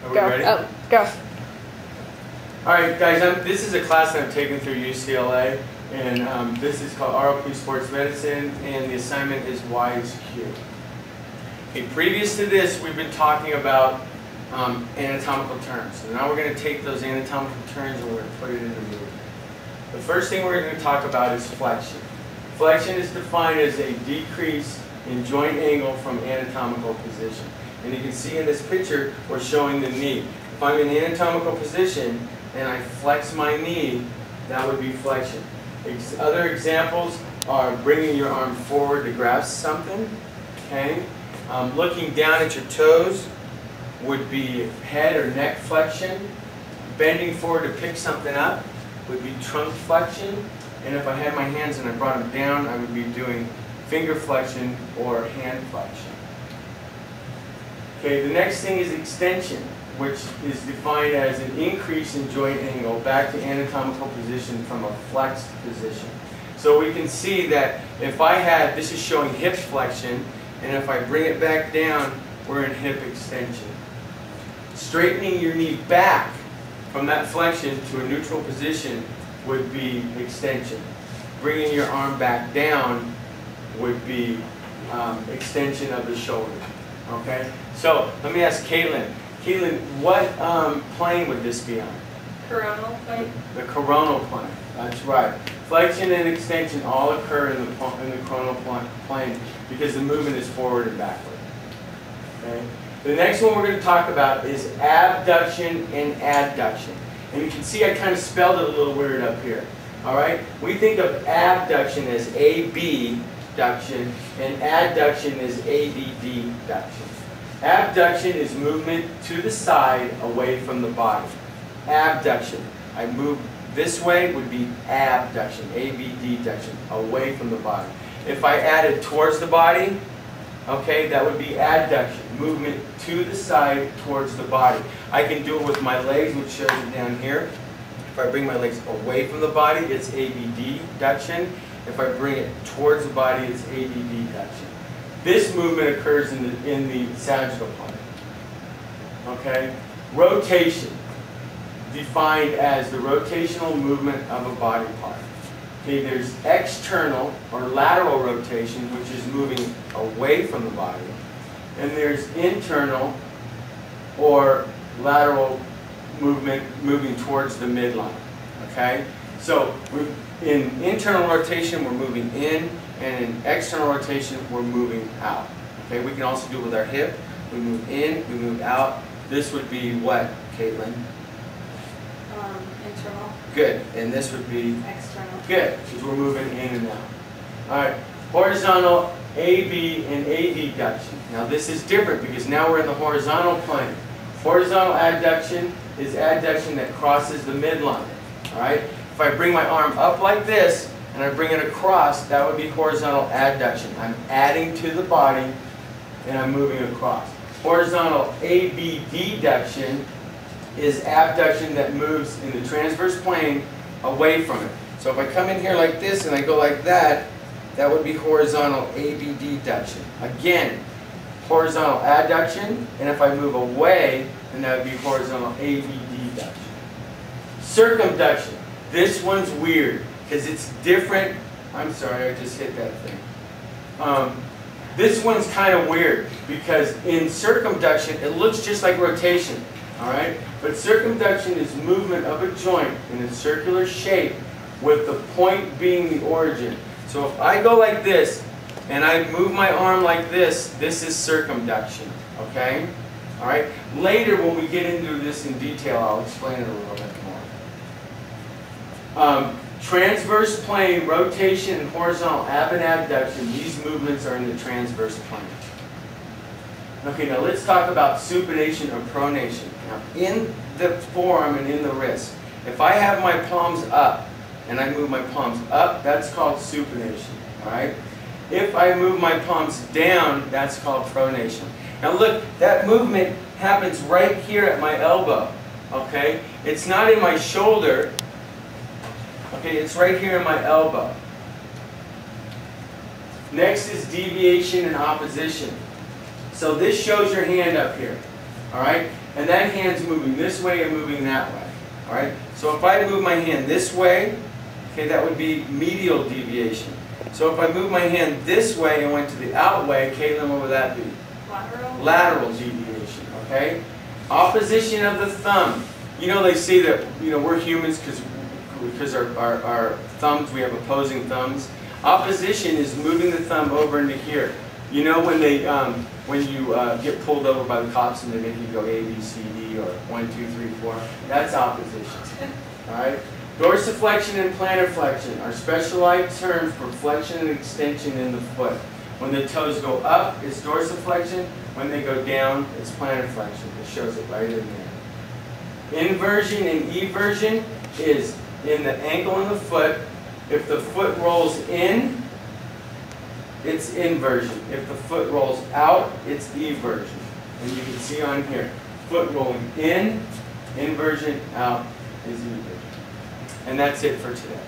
Are we ready? Oh, go. Alright guys, this is a class that I'm taking through UCLA, and this is called R.O.P. Sports Medicine, and the assignment is Y is Q. Okay, previous to this, we've been talking about anatomical terms. So now we're going to take those anatomical terms and we're going to put it into movement. The first thing we're going to talk about is flexion. Flexion is defined as a decrease in joint angle from anatomical position. And you can see in this picture, we're showing the knee. If I'm in anatomical position and I flex my knee, that would be flexion. Other examples are bringing your arm forward to grasp something. Okay? Looking down at your toes would be head or neck flexion. Bending forward to pick something up would be trunk flexion. And if I had my hands and I brought them down, I would be doing finger flexion or hand flexion. Okay, the next thing is extension, which is defined as an increase in joint angle back to anatomical position from a flexed position. So we can see that if I had, this is showing hip flexion, and if I bring it back down, we're in hip extension. Straightening your knee back from that flexion to a neutral position would be extension. Bringing your arm back down would be extension of the shoulder. Okay? So let me ask Caitlin. Caitlin, what plane would this be on? Coronal plane. The coronal plane. That's right. Flexion and extension all occur in the coronal plane because the movement is forward and backward. Okay? The next one we're going to talk about is abduction and adduction. And you can see I kind of spelled it a little weird up here. All right? We think of abduction as abduction and adduction as adduction. Abduction is movement to the side away from the body. Abduction. I move this way would be abduction, abduction, away from the body. If I added towards the body, okay, that would be adduction, movement to the side towards the body. I can do it with my legs, which shows it down here. If I bring my legs away from the body, it's abduction. If I bring it towards the body, it's adduction. This movement occurs in the sagittal plane. Okay? Rotation, defined as the rotational movement of a body part. Okay, there's external or lateral rotation, which is moving away from the body. And there's internal or lateral movement moving towards the midline. Okay? So in internal rotation, we're moving in, and in external rotation, we're moving out. Okay? We can also do it with our hip. We move in, we move out. This would be what, Caitlin? Internal. Good. And this would be? External. Good, because we're moving in and out. All right. Horizontal AB and adduction. Now this is different because now we're in the horizontal plane. Horizontal adduction is adduction that crosses the midline. All right. If I bring my arm up like this and I bring it across, that would be horizontal adduction. I'm adding to the body and I'm moving across. Horizontal abduction is abduction that moves in the transverse plane away from it. So if I come in here like this and I go like that, that would be horizontal abduction. Again, horizontal adduction, and if I move away, then that would be horizontal abduction. Circumduction. This one's weird because it's different. I'm sorry, I just hit that thing. This one's kind of weird because in circumduction, it looks just like rotation. All right? But circumduction is movement of a joint in a circular shape with the point being the origin. So if I go like this and I move my arm like this, this is circumduction. Okay? All right? Later when we get into this in detail, I'll explain it a little bit more. Transverse plane, rotation, and horizontal ab and abduction, these movements are in the transverse plane. Okay, now let's talk about supination or pronation. Now, in the forearm and in the wrist, if I have my palms up and I move my palms up, that's called supination. All right? If I move my palms down, that's called pronation. Now look, that movement happens right here at my elbow. Okay? It's not in my shoulder. Okay, it's right here in my elbow. Next is deviation and opposition. So this shows your hand up here. All right? and that hand's moving this way and moving that way. All right? So if I move my hand this way, okay, that would be medial deviation. So if I move my hand this way and went to the out way, Caitlin, what would that be? Lateral. Lateral deviation, okay? Opposition of the thumb. You know, they say that, you know, we're humans because our thumbs, we have opposing thumbs. Opposition is moving the thumb over into here. You know when they, when you get pulled over by the cops and they make you go A, B, C, D, or 1, 2, 3, 4, that's opposition, all right? Dorsiflexion and plantar flexion are specialized terms for flexion and extension in the foot. When the toes go up, it's dorsiflexion. When they go down, it's plantar flexion. It shows it right in there. Inversion and eversion is in the ankle and the foot. If the foot rolls in, it's inversion. If the foot rolls out, it's eversion. And you can see on here, foot rolling in, inversion, out is eversion. And that's it for today.